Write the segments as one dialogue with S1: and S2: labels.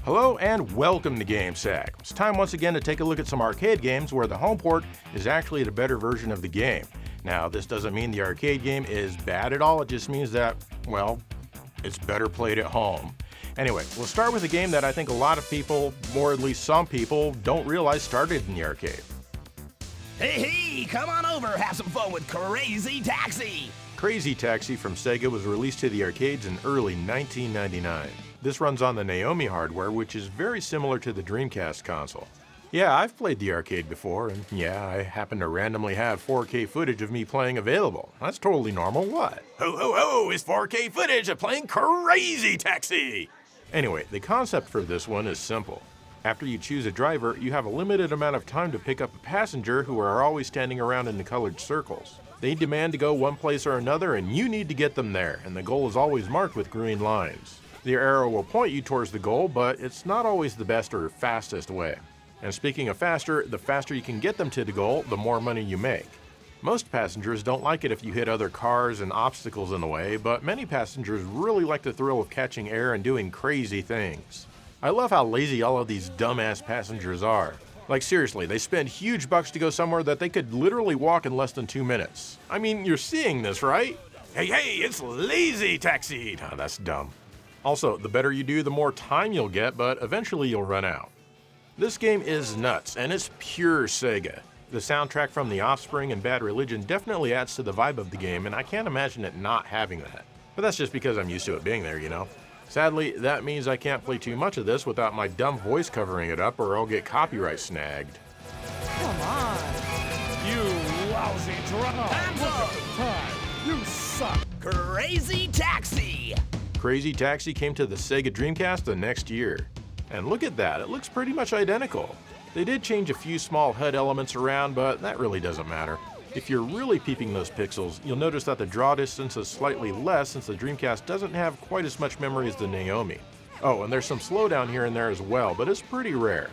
S1: Hello and welcome to GameSack. It's time once again to take a look at some arcade games where the home port is actually the better version of the game. Now, this doesn't mean the arcade game is bad at all, it just means that, well, it's better played at home. Anyway, we'll start with a game that I think a lot of people, or at least some people, don't realize started in the arcade.
S2: Hey, come on over, have some fun with Crazy Taxi!
S1: Crazy Taxi from Sega was released to the arcades in early 1999. This runs on the Naomi hardware, which is very similar to the Dreamcast console. Yeah, I've played the arcade before, and yeah, I happen to randomly have 4K footage of me playing available. That's totally normal, what? Ho ho ho, it's 4K footage of playing Crazy Taxi! Anyway, the concept for this one is simple. After you choose a driver, you have a limited amount of time to pick up a passenger who are always standing around in the colored circles. They demand to go one place or another, and you need to get them there, and the goal is always marked with green lines. The arrow will point you towards the goal, but it's not always the best or fastest way. And speaking of faster, the faster you can get them to the goal, the more money you make. Most passengers don't like it if you hit other cars and obstacles in the way, but many passengers really like the thrill of catching air and doing crazy things. I love how lazy all of these dumbass passengers are. Like seriously, they spend huge bucks to go somewhere that they could literally walk in less than 2 minutes. I mean, you're seeing this, right? Hey, it's Lazy Taxi! Oh, that's dumb. Also, the better you do, the more time you'll get, but eventually you'll run out. This game is nuts, and it's pure Sega. The soundtrack from The Offspring and Bad Religion definitely adds to the vibe of the game, and I can't imagine it not having that. But that's just because I'm used to it being there, you know? Sadly, that means I can't play too much of this without my dumb voice covering it up, or I'll get copyright snagged.
S3: Come on! You lousy drummer!
S2: Time's up!
S3: Time! You suck!
S2: Crazy Taxi!
S1: Crazy Taxi came to the Sega Dreamcast the next year. And look at that, it looks pretty much identical. They did change a few small HUD elements around, but that really doesn't matter. If you're really peeping those pixels, you'll notice that the draw distance is slightly less since the Dreamcast doesn't have quite as much memory as the Naomi. Oh, and there's some slowdown here and there as well, but it's pretty rare.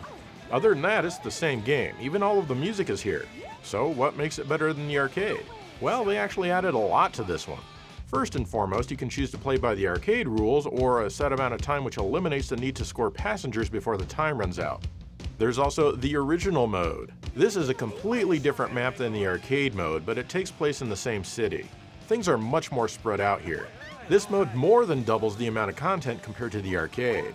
S1: Other than that, it's the same game, even all of the music is here. So what makes it better than the arcade? Well, they actually added a lot to this one. First and foremost, you can choose to play by the arcade rules or a set amount of time which eliminates the need to score passengers before the time runs out. There's also the original mode. This is a completely different map than the arcade mode, but it takes place in the same city. Things are much more spread out here. This mode more than doubles the amount of content compared to the arcade.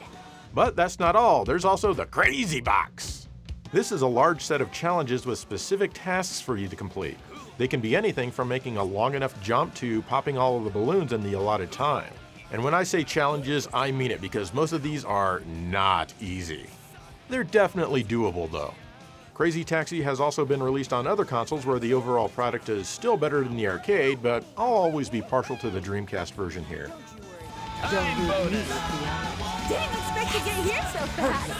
S1: But that's not all, there's also the Crazy Box. This is a large set of challenges with specific tasks for you to complete. They can be anything from making a long enough jump to popping all of the balloons in the allotted time. And when I say challenges, I mean it because most of these are not easy. They're definitely doable though. Crazy Taxi has also been released on other consoles where the overall product is still better than the arcade, but I'll always be partial to the Dreamcast version here.
S2: Time bonus!
S4: Didn't expect to get here so fast.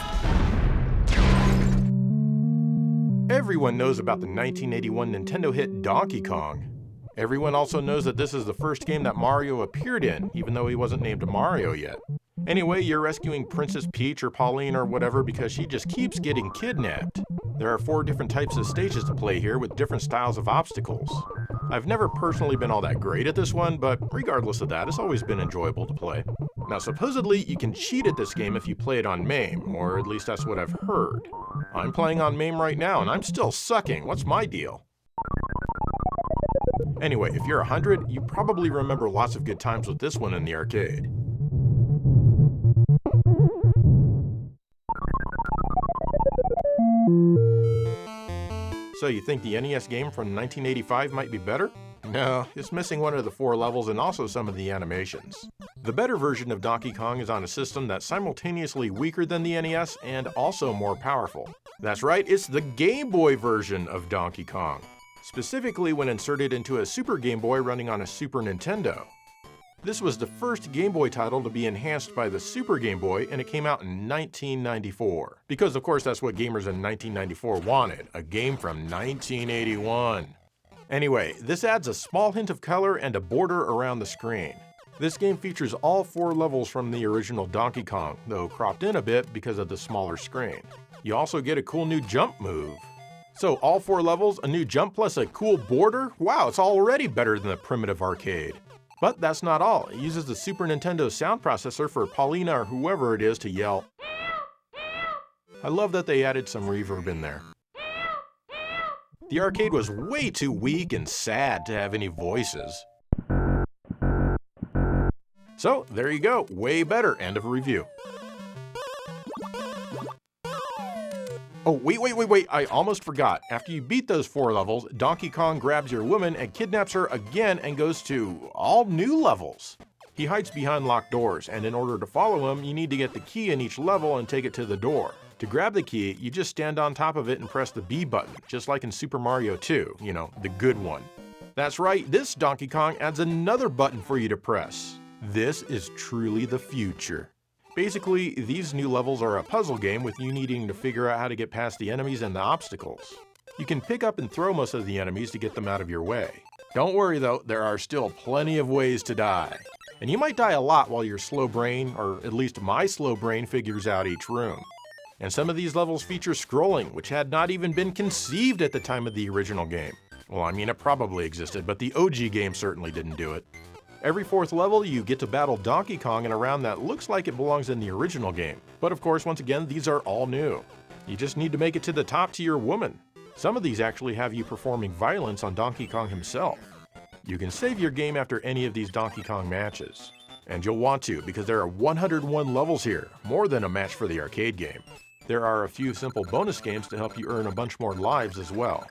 S1: Everyone knows about the 1981 Nintendo hit Donkey Kong. Everyone also knows that this is the first game that Mario appeared in, even though he wasn't named Mario yet. Anyway, you're rescuing Princess Peach or Pauline or whatever because she just keeps getting kidnapped. There are 4 different types of stages to play here with different styles of obstacles. I've never personally been all that great at this one, but regardless of that, it's always been enjoyable to play. Now supposedly, you can cheat at this game if you play it on MAME, or at least that's what I've heard. I'm playing on MAME right now and I'm still sucking, what's my deal? Anyway, if you're 100, you probably remember lots of good times with this one in the arcade. So you think the NES game from 1985 might be better? No, it's missing one of the 4 levels and also some of the animations. The better version of Donkey Kong is on a system that's simultaneously weaker than the NES and also more powerful. That's right, it's the Game Boy version of Donkey Kong. Specifically when inserted into a Super Game Boy running on a Super Nintendo. This was the first Game Boy title to be enhanced by the Super Game Boy, and it came out in 1994. Because of course that's what gamers in 1994 wanted, a game from 1981. Anyway, this adds a small hint of color and a border around the screen. This game features all 4 levels from the original Donkey Kong, though cropped in a bit because of the smaller screen. You also get a cool new jump move. So all 4 levels, a new jump plus a cool border? Wow, it's already better than the primitive arcade. But that's not all. It uses the Super Nintendo sound processor for Paulina or whoever it is to yell I love that they added some reverb in there. The arcade was way too weak and sad to have any voices. So, there you go. Way better. End of review. Oh, wait. I almost forgot. After you beat those 4 levels, Donkey Kong grabs your woman and kidnaps her again and goes to all new levels. He hides behind locked doors, and in order to follow him, you need to get the key in each level and take it to the door. To grab the key, you just stand on top of it and press the B button, just like in Super Mario 2, you know, the good one. That's right, this Donkey Kong adds another button for you to press. This is truly the future. Basically, these new levels are a puzzle game with you needing to figure out how to get past the enemies and the obstacles. You can pick up and throw most of the enemies to get them out of your way. Don't worry though, there are still plenty of ways to die. And you might die a lot while your slow brain, or at least my slow brain, figures out each room. And some of these levels feature scrolling, which had not even been conceived at the time of the original game. Well, I mean, it probably existed, but the OG game certainly didn't do it. Every 4th level, you get to battle Donkey Kong in a round that looks like it belongs in the original game. But of course, once again, these are all new. You just need to make it to the top to your woman. Some of these actually have you performing violence on Donkey Kong himself. You can save your game after any of these Donkey Kong matches. And you'll want to, because there are 101 levels here, more than a match for the arcade game. There are a few simple bonus games to help you earn a bunch more lives as well.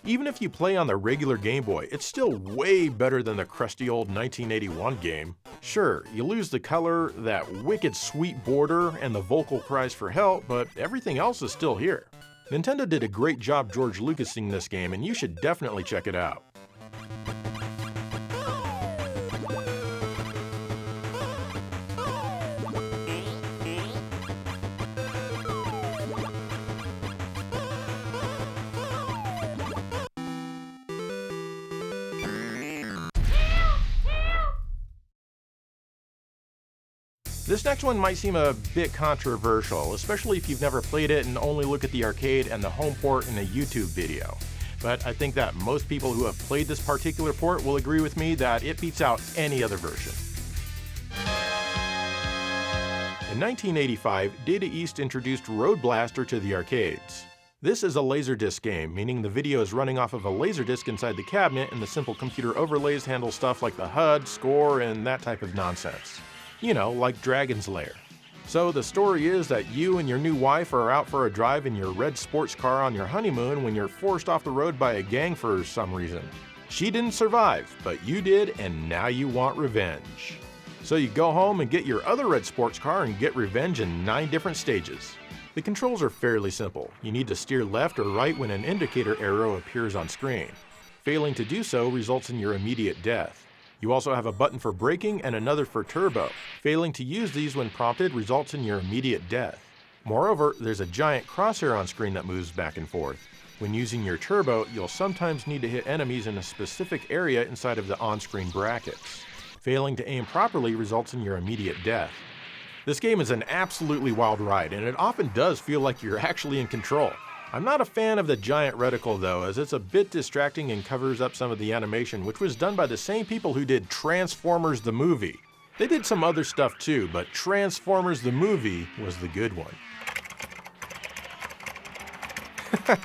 S1: Even if you play on the regular Game Boy, it's still way better than the crusty old 1981 game. Sure, you lose the color, that wicked sweet border, and the vocal cries for help, but everything else is still here. Nintendo did a great job George Lucasing this game, and you should definitely check it out. This next one might seem a bit controversial, especially if you've never played it and only look at the arcade and the home port in a YouTube video. But I think that most people who have played this particular port will agree with me that it beats out any other version. In 1985, Data East introduced Road Blaster to the arcades. This is a Laserdisc game, meaning the video is running off of a Laserdisc inside the cabinet and the simple computer overlays handle stuff like the HUD, score, and that type of nonsense. You know, like Dragon's Lair. So the story is that you and your new wife are out for a drive in your red sports car on your honeymoon when you're forced off the road by a gang for some reason. She didn't survive, but you did, and now you want revenge. So you go home and get your other red sports car and get revenge in 9 different stages. The controls are fairly simple. You need to steer left or right when an indicator arrow appears on screen. Failing to do so results in your immediate death. You also have a button for braking and another for turbo. Failing to use these when prompted results in your immediate death. Moreover, there's a giant crosshair on screen that moves back and forth. When using your turbo, you'll sometimes need to hit enemies in a specific area inside of the on-screen brackets. Failing to aim properly results in your immediate death. This game is an absolutely wild ride, and it often does feel like you're actually in control. I'm not a fan of the giant reticle though, as it's a bit distracting and covers up some of the animation, which was done by the same people who did Transformers the movie. They did some other stuff too, but Transformers the movie was the good one.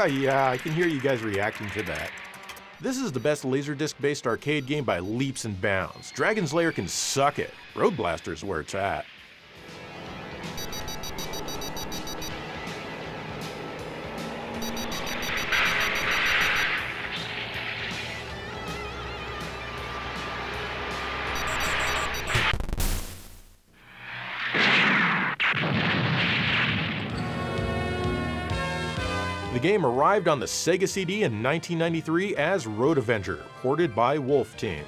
S1: Yeah, I can hear you guys reacting to that. This is the best Laserdisc-based arcade game by leaps and bounds. Dragon's Lair can suck it. Road Blaster is where it's at. The game arrived on the Sega CD in 1993 as Road Avenger, ported by Wolf Team.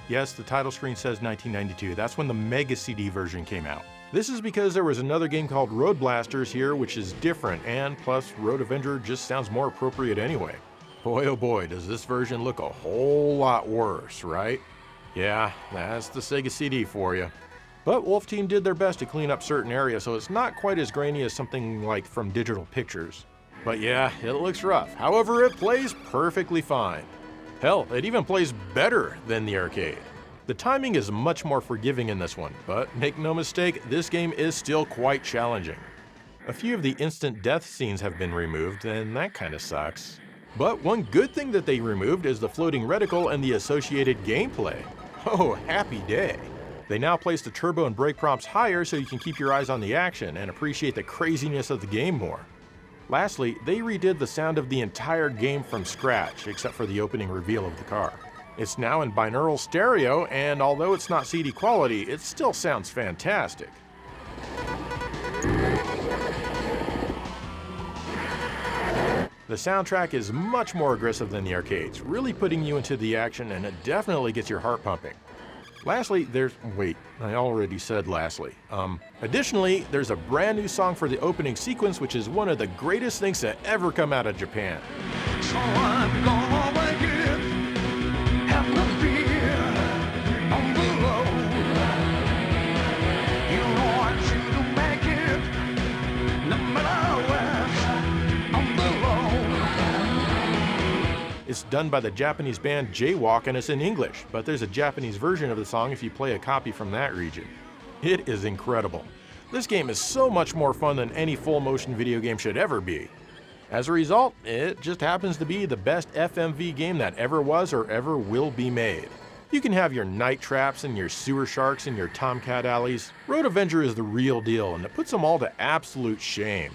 S1: Yes, the title screen says 1992, that's when the Mega CD version came out. This is because there was another game called Road Blasters here, which is different, and plus Road Avenger just sounds more appropriate anyway. Boy oh boy, does this version look a whole lot worse, right? Yeah, that's the Sega CD for you. But Wolf Team did their best to clean up certain areas, so it's not quite as grainy as something like from Digital Pictures. But yeah, it looks rough. However, it plays perfectly fine. Hell, it even plays better than the arcade. The timing is much more forgiving in this one, but make no mistake, this game is still quite challenging. A few of the instant death scenes have been removed, and that kinda sucks. But one good thing that they removed is the floating reticle and the associated gameplay. Oh, happy day. They now place the turbo and brake prompts higher so you can keep your eyes on the action and appreciate the craziness of the game more. Lastly, they redid the sound of the entire game from scratch, except for the opening reveal of the car. It's now in binaural stereo, and although it's not CD quality, it still sounds fantastic. The soundtrack is much more aggressive than the arcades, really putting you into the action, and it definitely gets your heart pumping. Lastly, wait, I already said lastly. Additionally, there's a brand new song for the opening sequence, which is one of the greatest things to ever come out of Japan.
S5: So I'm gonna make it, have no fear, on the road. You want you to make it, no matter where, on the road.
S1: It's done by the Japanese band Jaywalk and it's in English, but there's a Japanese version of the song if you play a copy from that region. It is incredible. This game is so much more fun than any full-motion video game should ever be. As a result, it just happens to be the best FMV game that ever was or ever will be made. You can have your night traps and your sewer sharks and your Tomcat alleys. Road Avenger is the real deal, and it puts them all to absolute shame.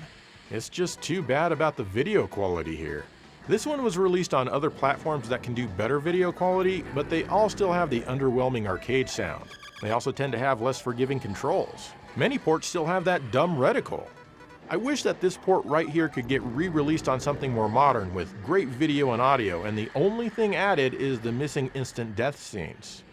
S1: It's just too bad about the video quality here. This one was released on other platforms that can do better video quality, but they all still have the underwhelming arcade sound. They also tend to have less forgiving controls. Many ports still have that dumb reticle. I wish that this port right here could get re-released on something more modern with great video and audio, and the only thing added is the missing instant death scenes.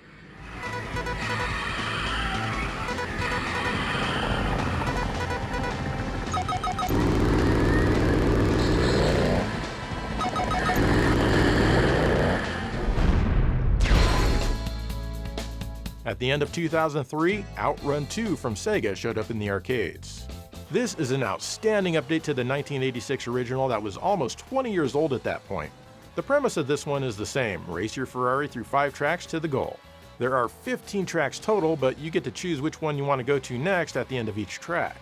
S1: At the end of 2003, Outrun 2 from Sega showed up in the arcades. This is an outstanding update to the 1986 original that was almost 20 years old at that point. The premise of this one is the same: race your Ferrari through 5 tracks to the goal. There are 15 tracks total, but you get to choose which one you want to go to next at the end of each track.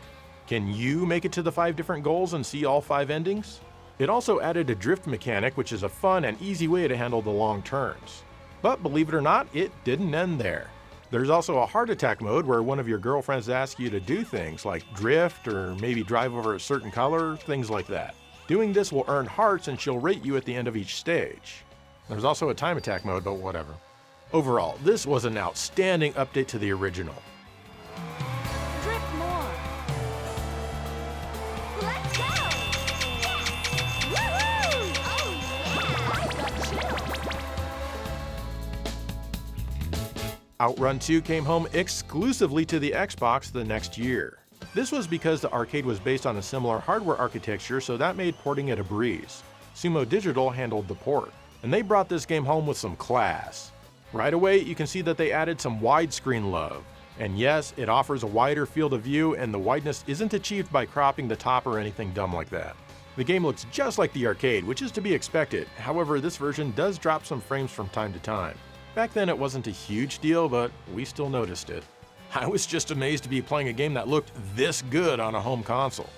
S1: Can you make it to the 5 different goals and see all 5 endings? It also added a drift mechanic, which is a fun and easy way to handle the long turns. But believe it or not, it didn't end there. There's also a heart attack mode where one of your girlfriends asks you to do things like drift or maybe drive over a certain color, things like that. Doing this will earn hearts and she'll rate you at the end of each stage. There's also a time attack mode, but whatever. Overall, this was an outstanding update to the original.
S4: Drift more. Let's go! Yes! Woohoo! Oh yeah! I got chills.
S1: Outrun 2 came home exclusively to the Xbox the next year. This was because the arcade was based on a similar hardware architecture, so that made porting it a breeze. Sumo Digital handled the port, and they brought this game home with some class. Right away, you can see that they added some widescreen love. And yes, it offers a wider field of view, and the wideness isn't achieved by cropping the top or anything dumb like that. The game looks just like the arcade, which is to be expected. However, this version does drop some frames from time to time. Back then it wasn't a huge deal, but we still noticed it. I was just amazed to be playing a game that looked this good on a home console.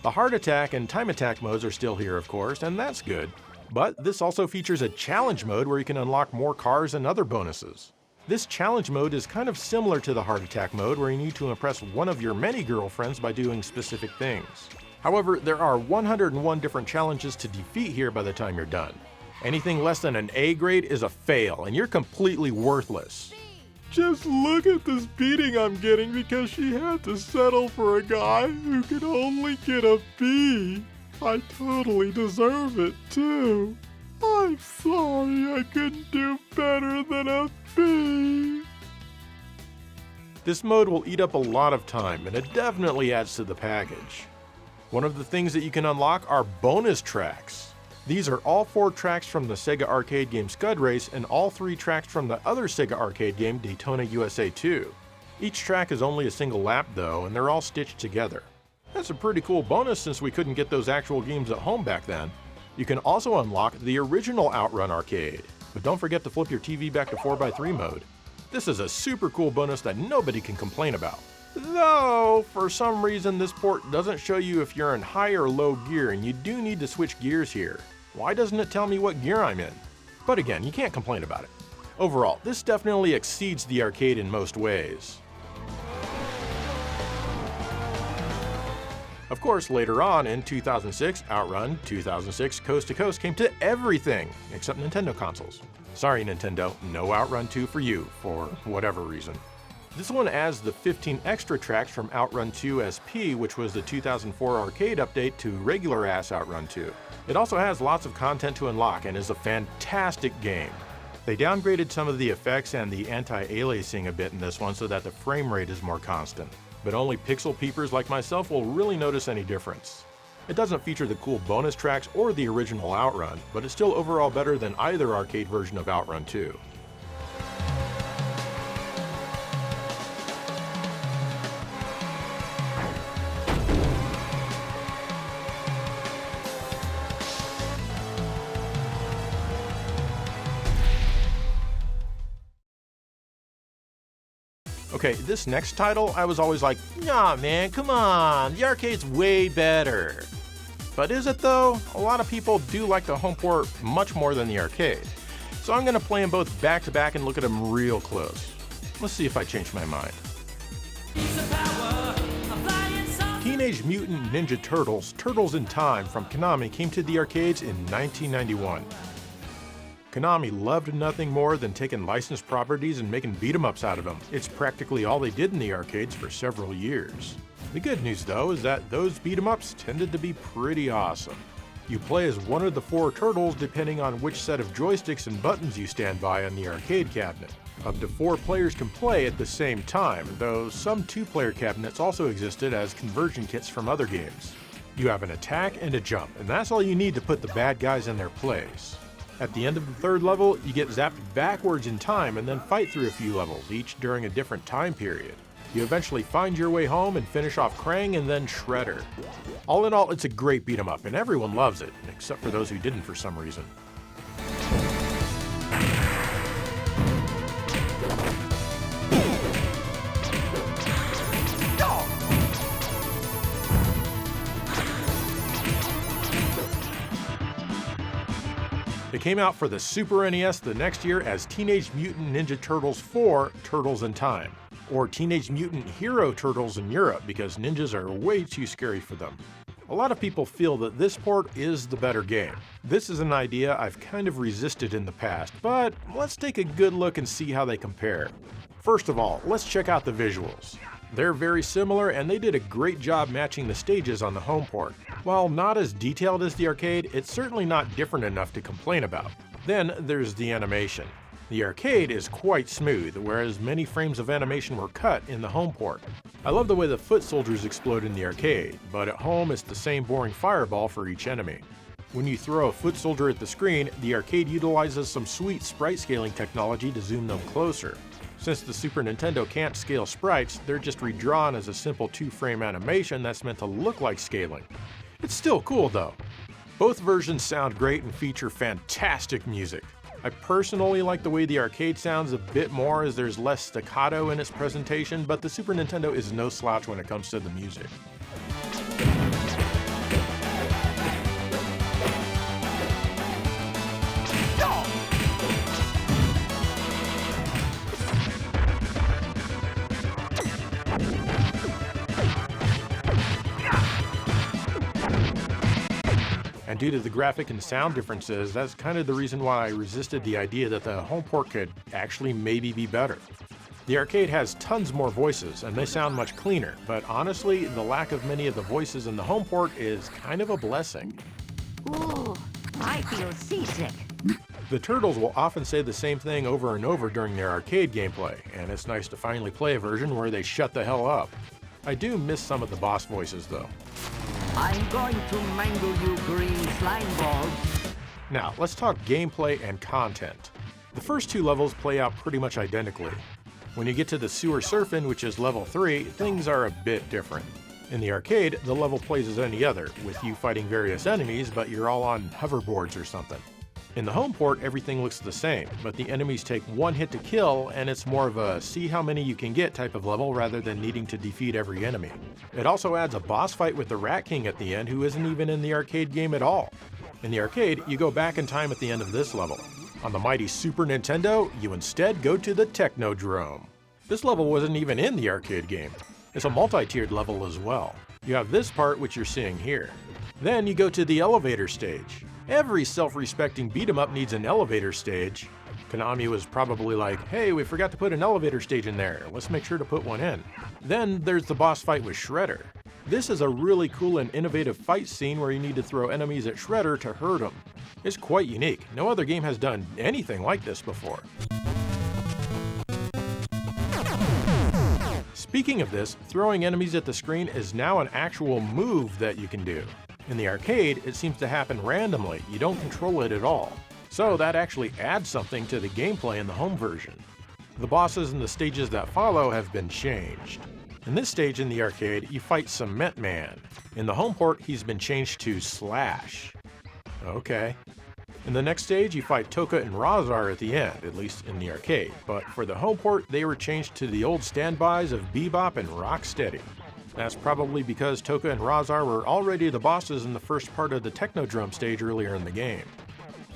S1: The heart attack and time attack modes are still here, of course, and that's good. But this also features a challenge mode where you can unlock more cars and other bonuses. This challenge mode is kind of similar to the heart attack mode where you need to impress one of your many girlfriends by doing specific things. However, there are 101 different challenges to defeat here by the time you're done. Anything less than an A grade is a fail, and you're completely worthless.
S3: Just look at this beating I'm getting because she had to settle for a guy who could only get a B. I totally deserve it, too. I'm sorry I couldn't do better than a B.
S1: This mode will eat up a lot of time, and it definitely adds to the package. One of the things that you can unlock are bonus tracks. These are all 4 tracks from the Sega arcade game Scud Race and all 3 tracks from the other Sega arcade game Daytona USA 2. Each track is only a single lap though, and they're all stitched together. That's a pretty cool bonus since we couldn't get those actual games at home back then. You can also unlock the original Outrun arcade, but don't forget to flip your TV back to 4x3 mode. This is a super cool bonus that nobody can complain about. Though, for some reason this port doesn't show you if you're in high or low gear, and you do need to switch gears here. Why doesn't it tell me what gear I'm in? But again, you can't complain about it. Overall, this definitely exceeds the arcade in most ways. Of course, later on in 2006, Outrun 2006 Coast to Coast came to everything except Nintendo consoles. Sorry Nintendo, no Outrun 2 for you, for whatever reason. This one adds the 15 extra tracks from Outrun 2 SP, which was the 2004 arcade update to regular-ass Outrun 2. It also has lots of content to unlock and is a fantastic game. They downgraded some of the effects and the anti-aliasing a bit in this one so that the frame rate is more constant. But only pixel peepers like myself will really notice any difference. It doesn't feature the cool bonus tracks or the original Outrun, but it's still overall better than either arcade version of Outrun 2. Okay, this next title, I was always like, nah man, come on, the arcade's way better. But is it though? A lot of people do like the home port much more than the arcade. So I'm gonna play them both back to back and look at them real close. Let's see if I change my mind. Teenage Mutant Ninja Turtles, Turtles in Time from Konami came to the arcades in 1991. Konami loved nothing more than taking licensed properties and making beat-em-ups out of them. It's practically all they did in the arcades for several years. The good news though is that those beat-em-ups tended to be pretty awesome. You play as one of the 4 turtles depending on which set of joysticks and buttons you stand by on the arcade cabinet. Up to 4 players can play at the same time, though some 2-player cabinets also existed as conversion kits from other games. You have an attack and a jump, and that's all you need to put the bad guys in their place. At the end of the 3rd level, you get zapped backwards in time and then fight through a few levels, each during a different time period. You eventually find your way home and finish off Krang and then Shredder. All in all, it's a great beat 'em up and everyone loves it, except for those who didn't for some reason. It came out for the Super NES the next year as Teenage Mutant Ninja Turtles 4 Turtles in Time, or Teenage Mutant Hero Turtles in Europe because ninjas are way too scary for them. A lot of people feel that this port is the better game. This is an idea I've kind of resisted in the past, but let's take a good look and see how they compare. First of all, let's check out the visuals. They're very similar and they did a great job matching the stages on the home port. While not as detailed as the arcade, it's certainly not different enough to complain about. Then there's the animation. The arcade is quite smooth, whereas many frames of animation were cut in the home port. I love the way the foot soldiers explode in the arcade, but at home it's the same boring fireball for each enemy. When you throw a foot soldier at the screen, the arcade utilizes some sweet sprite scaling technology to zoom them closer. Since the Super Nintendo can't scale sprites, they're just redrawn as a simple 2-frame animation that's meant to look like scaling. It's still cool though. Both versions sound great and feature fantastic music. I personally like the way the arcade sounds a bit more as there's less staccato in its presentation, but the Super Nintendo is no slouch when it comes to the music. And due to the graphic and sound differences, that's kind of the reason why I resisted the idea that the home port could actually maybe be better. The arcade has tons more voices, and they sound much cleaner, but honestly, the lack of many of the voices in the home port is kind of a blessing.
S4: Ooh, I feel seasick.
S1: The Turtles will often say the same thing over and over during their arcade gameplay, and it's nice to finally play a version where they shut the hell up. I do miss some of the boss voices though.
S6: I'm going to mangle you green slime balls.
S1: Now, let's talk gameplay and content. The first 2 levels play out pretty much identically. When you get to the sewer surfing, which is level 3, things are a bit different. In the arcade, the level plays as any other, with you fighting various enemies, but you're all on hoverboards or something. In the home port, everything looks the same, but the enemies take one hit to kill, and it's more of a see how many you can get type of level rather than needing to defeat every enemy. It also adds a boss fight with the Rat King at the end, who isn't even in the arcade game at all. In the arcade, you go back in time at the end of this level. On the mighty Super Nintendo, you instead go to the Technodrome. This level wasn't even in the arcade game. It's a multi-tiered level as well. You have this part, which you're seeing here. Then you go to the elevator stage. Every self-respecting beat-em-up needs an elevator stage. Konami was probably like, hey, we forgot to put an elevator stage in there. Let's make sure to put one in. Then there's the boss fight with Shredder. This is a really cool and innovative fight scene where you need to throw enemies at Shredder to hurt him. It's quite unique. No other game has done anything like this before. Speaking of this, throwing enemies at the screen is now an actual move that you can do. In the arcade, it seems to happen randomly. You don't control it at all. So that actually adds something to the gameplay in the home version. The bosses and the stages that follow have been changed. In this stage in the arcade, you fight Cement Man. In the home port, he's been changed to Slash. Okay. In the next stage, you fight Toka and Razar at the end, at least in the arcade. But for the home port, they were changed to the old standbys of Bebop and Rocksteady. That's probably because Toka and Razar were already the bosses in the first part of the Technodrome stage earlier in the game.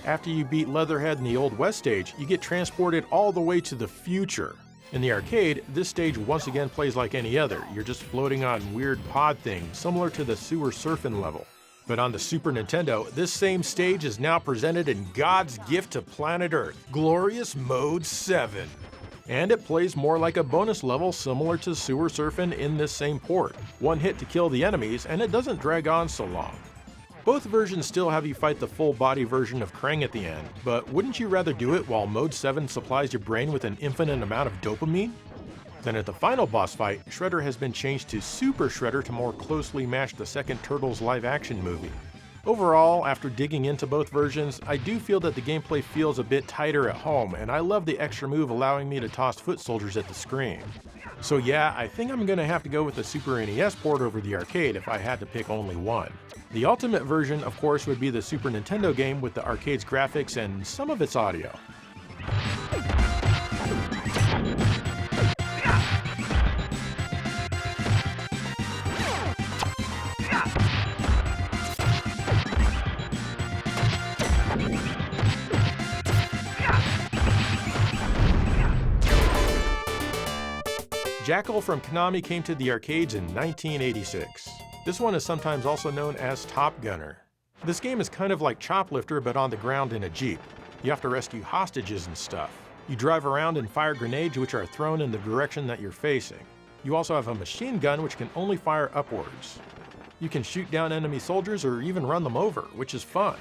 S1: After you beat Leatherhead in the Old West stage, you get transported all the way to the future. In the arcade, this stage once again plays like any other. You're just floating on weird pod things, similar to the sewer surfing level. But on the Super Nintendo, this same stage is now presented in God's gift to planet Earth, Glorious Mode 7. And it plays more like a bonus level similar to sewer surfing in this same port. One hit to kill the enemies, and it doesn't drag on so long. Both versions still have you fight the full body version of Krang at the end, but wouldn't you rather do it while Mode 7 supplies your brain with an infinite amount of dopamine? Then at the final boss fight, Shredder has been changed to Super Shredder to more closely match the second Turtles live-action movie. Overall, after digging into both versions, I do feel that the gameplay feels a bit tighter at home, and I love the extra move allowing me to toss foot soldiers at the screen. So yeah, I think I'm gonna have to go with the Super NES port over the arcade if I had to pick only one. The ultimate version, of course, would be the Super Nintendo game with the arcade's graphics and some of its audio. Jackal from Konami came to the arcades in 1986. This one is sometimes also known as Top Gunner. This game is kind of like Choplifter but on the ground in a Jeep. You have to rescue hostages and stuff. You drive around and fire grenades which are thrown in the direction that you're facing. You also have a machine gun which can only fire upwards. You can shoot down enemy soldiers or even run them over, which is fun.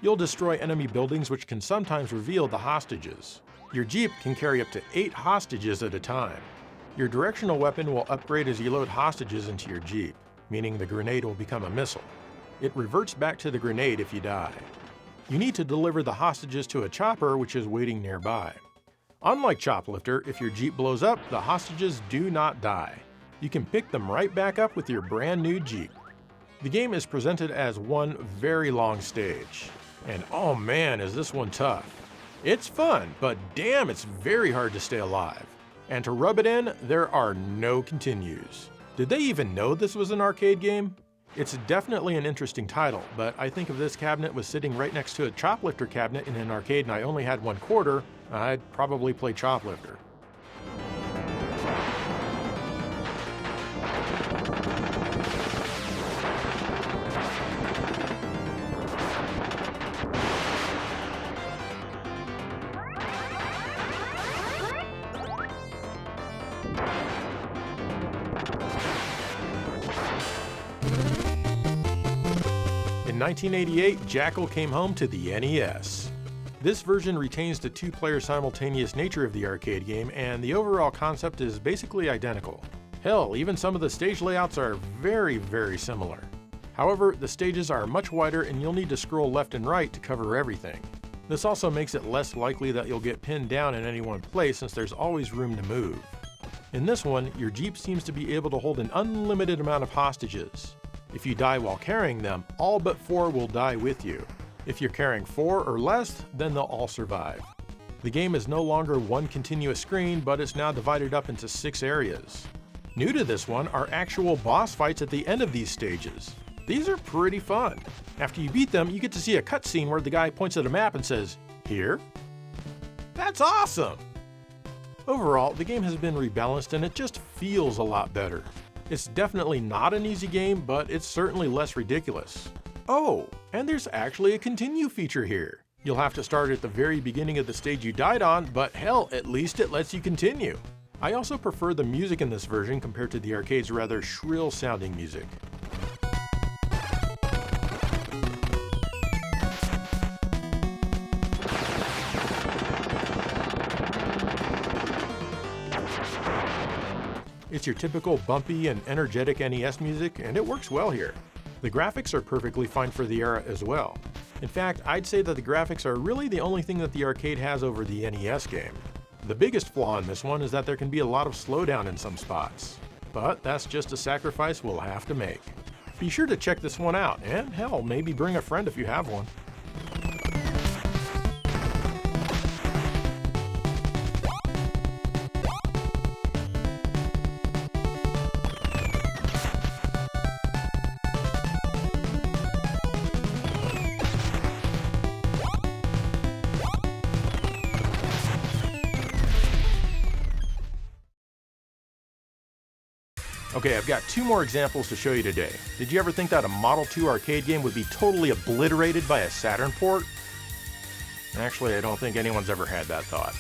S1: You'll destroy enemy buildings which can sometimes reveal the hostages. Your Jeep can carry up to 8 hostages at a time. Your directional weapon will upgrade as you load hostages into your Jeep, meaning the grenade will become a missile. It reverts back to the grenade if you die. You need to deliver the hostages to a chopper which is waiting nearby. Unlike Choplifter, if your Jeep blows up, the hostages do not die. You can pick them right back up with your brand new Jeep. The game is presented as one very long stage. And oh man, is this one tough. It's fun, but damn, it's very hard to stay alive. And to rub it in, there are no continues. Did they even know this was an arcade game? It's definitely an interesting title, but I think if this cabinet was sitting right next to a Choplifter cabinet in an arcade and I only had 1/4, I'd probably play Choplifter. In 1988, Jackal came home to the NES. This version retains the 2-player simultaneous nature of the arcade game, and the overall concept is basically identical. Hell, even some of the stage layouts are very, very similar. However, the stages are much wider and you'll need to scroll left and right to cover everything. This also makes it less likely that you'll get pinned down in any one place since there's always room to move. In this one, your Jeep seems to be able to hold an unlimited amount of hostages. If you die while carrying them, all but 4 will die with you. If you're carrying 4 or less, then they'll all survive. The game is no longer one continuous screen, but it's now divided up into 6 areas. New to this one are actual boss fights at the end of these stages. These are pretty fun. After you beat them, you get to see a cutscene where the guy points at a map and says, "Here?" That's awesome! Overall, the game has been rebalanced and it just feels a lot better. It's definitely not an easy game, but it's certainly less ridiculous. Oh, and there's actually a continue feature here. You'll have to start at the very beginning of the stage you died on, but hell, at least it lets you continue. I also prefer the music in this version compared to the arcade's rather shrill sounding music. It's your typical bumpy and energetic NES music, and it works well here. The graphics are perfectly fine for the era as well. In fact, I'd say that the graphics are really the only thing that the arcade has over the NES game. The biggest flaw in this one is that there can be a lot of slowdown in some spots. But that's just a sacrifice we'll have to make. Be sure to check this one out, and hell, maybe bring a friend if you have one. Okay, I've got 2 more examples to show you today. Did you ever think that a Model 2 arcade game would be totally obliterated by a Saturn port? Actually, I don't think anyone's ever had that thought.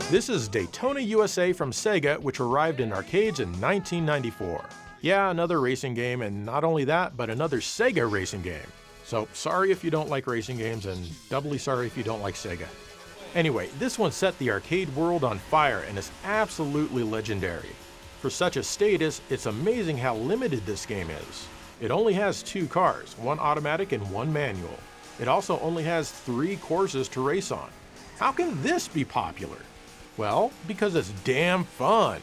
S1: This is Daytona USA from Sega, which arrived in arcades in 1994. Yeah, another racing game, and not only that, but another Sega racing game. So, sorry if you don't like racing games, and doubly sorry if you don't like Sega. Anyway, this one set the arcade world on fire and is absolutely legendary. For such a status, it's amazing how limited this game is. It only has 2 cars, one automatic and one manual. It also only has 3 courses to race on. How can this be popular? Well, because it's damn fun.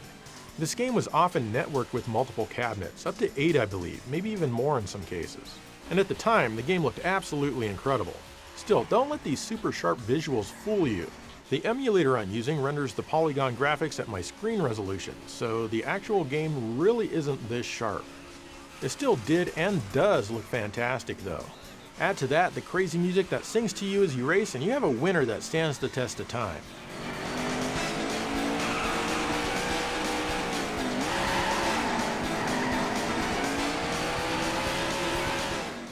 S1: This game was often networked with multiple cabinets, up to 8 I believe, maybe even more in some cases. And at the time, the game looked absolutely incredible. Still, don't let these super sharp visuals fool you. The emulator I'm using renders the polygon graphics at my screen resolution, so the actual game really isn't this sharp. It still did and does look fantastic though. Add to that the crazy music that sings to you as you race, and you have a winner that stands the test of time.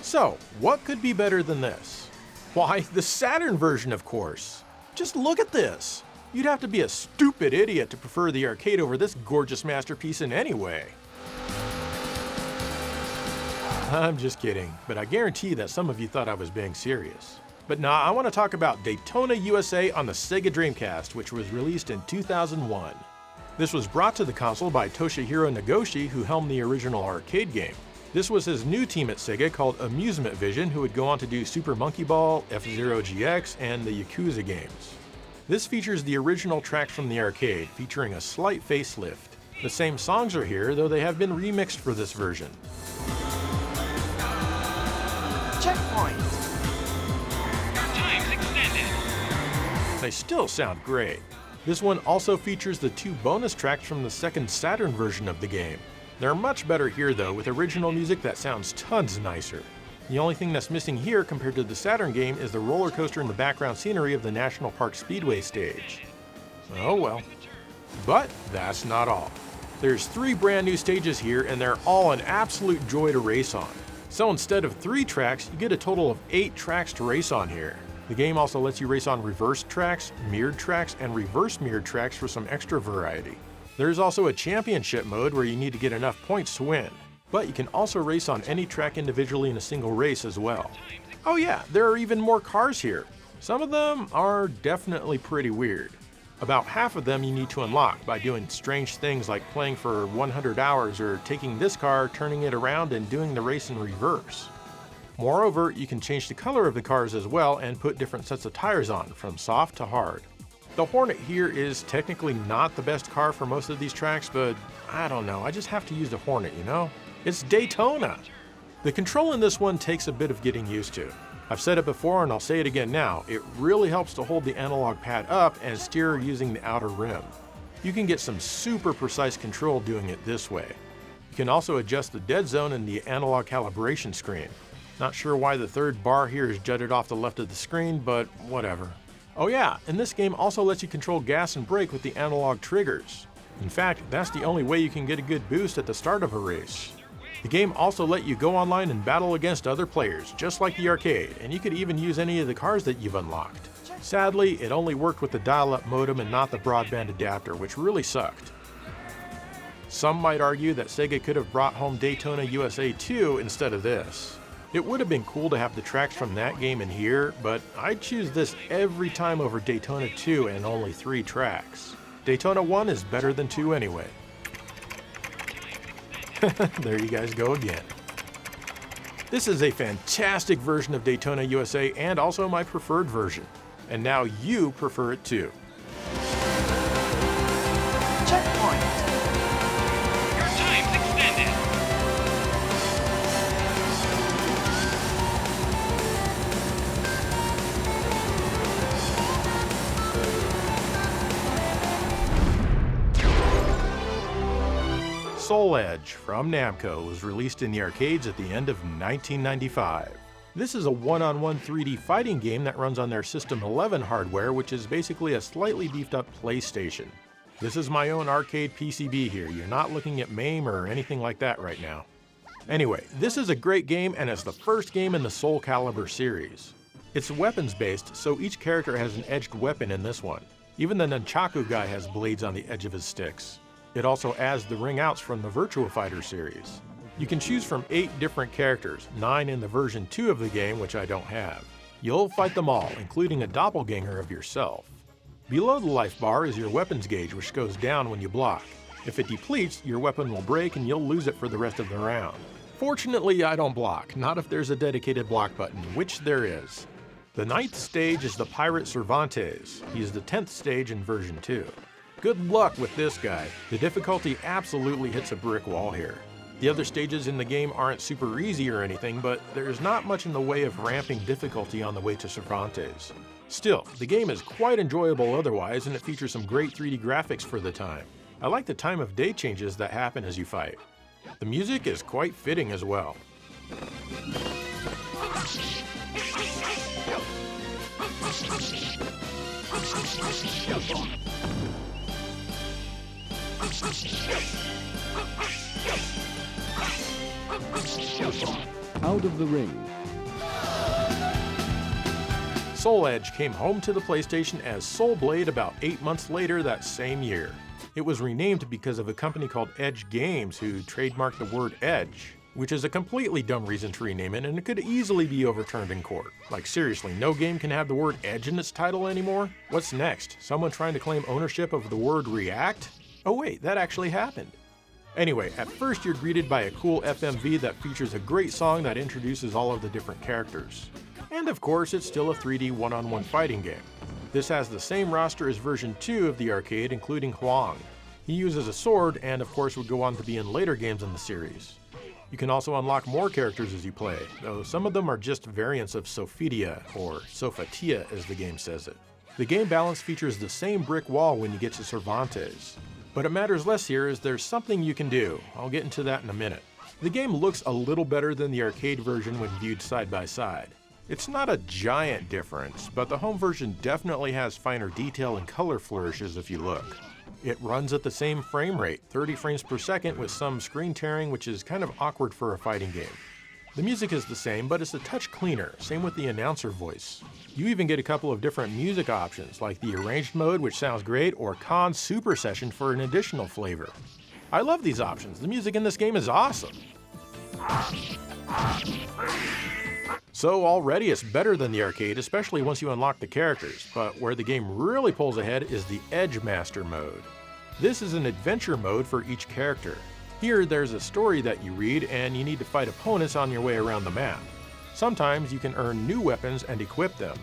S1: So, what could be better than this? Why, the Saturn version, of course. Just look at this. You'd have to be a stupid idiot to prefer the arcade over this gorgeous masterpiece in any way. I'm just kidding, but I guarantee that some of you thought I was being serious. But nah, I want to talk about Daytona USA on the Sega Dreamcast, which was released in 2001. This was brought to the console by Toshihiro Nagoshi, who helmed the original arcade game. This was his new team at Sega called Amusement Vision, who would go on to do Super Monkey Ball, F-Zero GX, and the Yakuza games. This features the original tracks from the arcade, featuring a slight facelift. The same songs are here, though they have been remixed for this version.
S6: Checkpoint!
S5: Time's extended.
S1: They still sound great. This one also features the 2 bonus tracks from the second Saturn version of the game. They're much better here though, with original music that sounds tons nicer. The only thing that's missing here compared to the Saturn game is the roller coaster and the background scenery of the National Park Speedway stage. Oh well. But that's not all. There's 3 brand new stages here, and they're all an absolute joy to race on. So instead of 3 tracks, you get a total of 8 tracks to race on here. The game also lets you race on reversed tracks, mirrored tracks, and reverse mirrored tracks for some extra variety. There's also a championship mode where you need to get enough points to win, but you can also race on any track individually in a single race as well. Oh yeah, there are even more cars here. Some of them are definitely pretty weird. About half of them you need to unlock by doing strange things like playing for 100 hours or taking this car, turning it around, and doing the race in reverse. Moreover, you can change the color of the cars as well and put different sets of tires on, from soft to hard. The Hornet here is technically not the best car for most of these tracks, but I don't know, I just have to use the Hornet, you know? It's Daytona! The control in this one takes a bit of getting used to. I've said it before and I'll say it again now, it really helps to hold the analog pad up and steer using the outer rim. You can get some super precise control doing it this way. You can also adjust the dead zone in the analog calibration screen. Not sure why the third bar here is jutted off the left of the screen, but whatever. Oh yeah, and this game also lets you control gas and brake with the analog triggers. In fact, that's the only way you can get a good boost at the start of a race. The game also let you go online and battle against other players, just like the arcade, and you could even use any of the cars that you've unlocked. Sadly, it only worked with the dial-up modem and not the broadband adapter, which really sucked. Some might argue that Sega could have brought home Daytona USA 2 instead of this. It would have been cool to have the tracks from that game in here, but I'd choose this every time over Daytona 2 and only 3 tracks. Daytona 1 is better than 2 anyway. There you guys go again. This is a fantastic version of Daytona USA and also my preferred version. And now you prefer it too.
S6: Checkpoint.
S5: Your time's extended.
S1: Soul Edge from Namco was released in the arcades at the end of 1995. This is a one-on-one 3D fighting game that runs on their System 11 hardware, which is basically a slightly beefed up PlayStation. This is my own arcade PCB here, you're not looking at MAME or anything like that right now. Anyway, this is a great game and it's the first game in the Soul Calibur series. It's weapons based, so each character has an edged weapon in this one. Even the Nunchaku guy has blades on the edge of his sticks. It also adds the ring outs from the Virtua Fighter series. You can choose from 8 different characters, 9 in the version 2 of the game, which I don't have. You'll fight them all, including a doppelganger of yourself. Below the life bar is your weapons gauge, which goes down when you block. If it depletes, your weapon will break and you'll lose it for the rest of the round. Fortunately, I don't block, not if there's a dedicated block button, which there is. The 9th stage is the Pirate Cervantes. He is the 10th stage in version 2. Good luck with this guy. The difficulty absolutely hits a brick wall here. The other stages in the game aren't super easy or anything, but there's not much in the way of ramping difficulty on the way to Cervantes. Still, the game is quite enjoyable otherwise, and it features some great 3D graphics for the time. I like the time of day changes that happen as you fight. The music is quite fitting as well.
S7: Out of the ring.
S1: Soul Edge came home to the PlayStation as Soul Blade about 8 months later that same year. It was renamed because of a company called Edge Games who trademarked the word Edge, which is a completely dumb reason to rename it and it could easily be overturned in court. Like seriously, no game can have the word Edge in its title anymore? What's next? Someone trying to claim ownership of the word React? Oh wait, that actually happened. Anyway, at first you're greeted by a cool FMV that features a great song that introduces all of the different characters. And of course, it's still a 3D one-on-one fighting game. This has the same roster as version 2 of the arcade, including Huang. He uses a sword and of course would go on to be in later games in the series. You can also unlock more characters as you play, though some of them are just variants of Sophitia, or Sophatia as the game says it. The game balance features the same brick wall when you get to Cervantes. But it matters less here as there's something you can do. I'll get into that in a minute. The game looks a little better than the arcade version when viewed side by side. It's not a giant difference, but the home version definitely has finer detail and color flourishes if you look. It runs at the same frame rate, 30 frames per second with some screen tearing, which is kind of awkward for a fighting game. The music is the same, but it's a touch cleaner, same with the announcer voice. You even get a couple of different music options, like the arranged mode, which sounds great, or Khan's Super Session for an additional flavor. I love these options, the music in this game is awesome. So already it's better than the arcade, especially once you unlock the characters, but where the game really pulls ahead is the Edge Master mode. This is an adventure mode for each character. Here there's a story that you read and you need to fight opponents on your way around the map. Sometimes you can earn new weapons and equip them.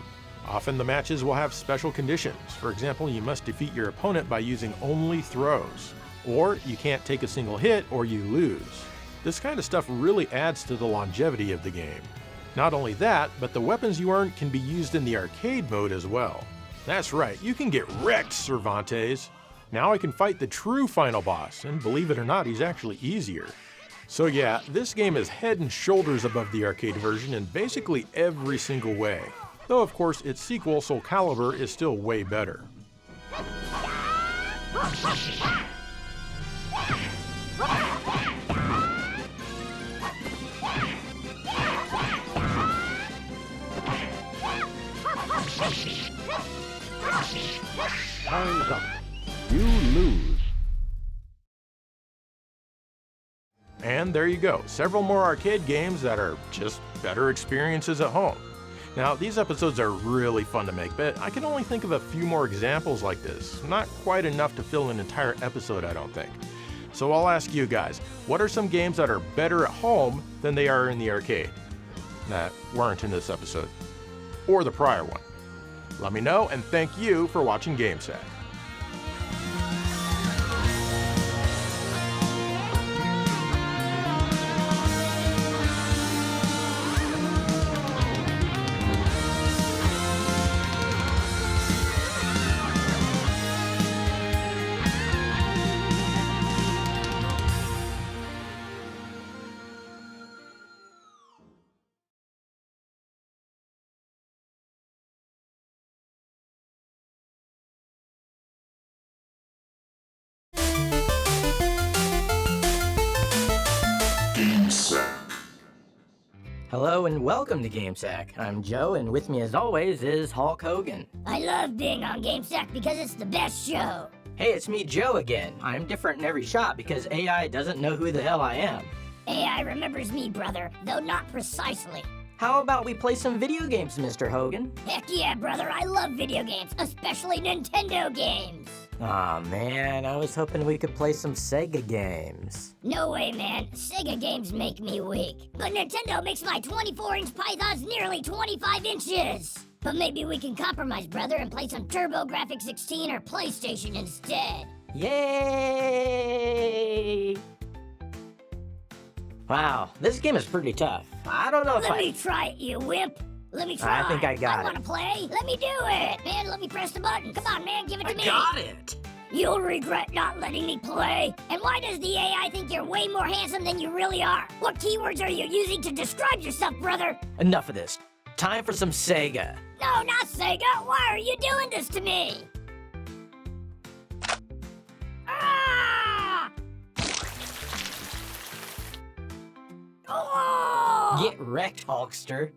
S1: Often the matches will have special conditions. For example, you must defeat your opponent by using only throws. Or you can't take a single hit or you lose. This kind of stuff really adds to the longevity of the game. Not only that, but the weapons you earn can be used in the arcade mode as well. That's right, you can get wrecked, Cervantes. Now I can fight the true final boss, and believe it or not, he's actually easier. So yeah, this game is head and shoulders above the arcade version in basically every single way. Though of course its sequel, Soul Calibur, is still way better.
S5: Time's up. You lose.
S1: And there you go, several more arcade games that are just better experiences at home. Now, these episodes are really fun to make, but I can only think of a few more examples like this. Not quite enough to fill an entire episode, I don't think. So I'll ask you guys, what are some games that are better at home than they are in the arcade? That weren't in this episode. Or the prior one. Let me know, and thank you for watching GameSack.
S7: Hello and welcome to GameSack. I'm Joe, and with me as always is Hulk Hogan.
S4: I love being on GameSack because it's the best show.
S7: Hey, it's me, Joe, again. I'm different in every shot because AI doesn't know who the hell I am.
S4: AI remembers me, brother, though not precisely.
S7: How about we play some video games, Mr. Hogan?
S4: Heck yeah, brother, I love video games, especially Nintendo games.
S7: Aw, man, I was hoping we could play some Sega games.
S4: No way, man. Sega games make me weak. But Nintendo makes my 24-inch pythons nearly 25 inches. But maybe we can compromise, brother, and play some TurboGrafx 16 or PlayStation instead.
S7: Yay! Wow, this game is pretty tough. I don't know if
S4: Let me try it, you wimp. Let me try.
S7: I think I got it.
S4: I want to play. Let me do it. Man, let me press the button. Come on, man, give it to me.
S7: got it!
S4: You'll regret not letting me play. And why does the AI think you're way more handsome than you really are? What keywords are you using to describe yourself, brother?
S7: Enough of this. Time for some Sega.
S4: No, not Sega. Why are you doing this to me? Ah! Oh!
S7: Get wrecked, Hulkster.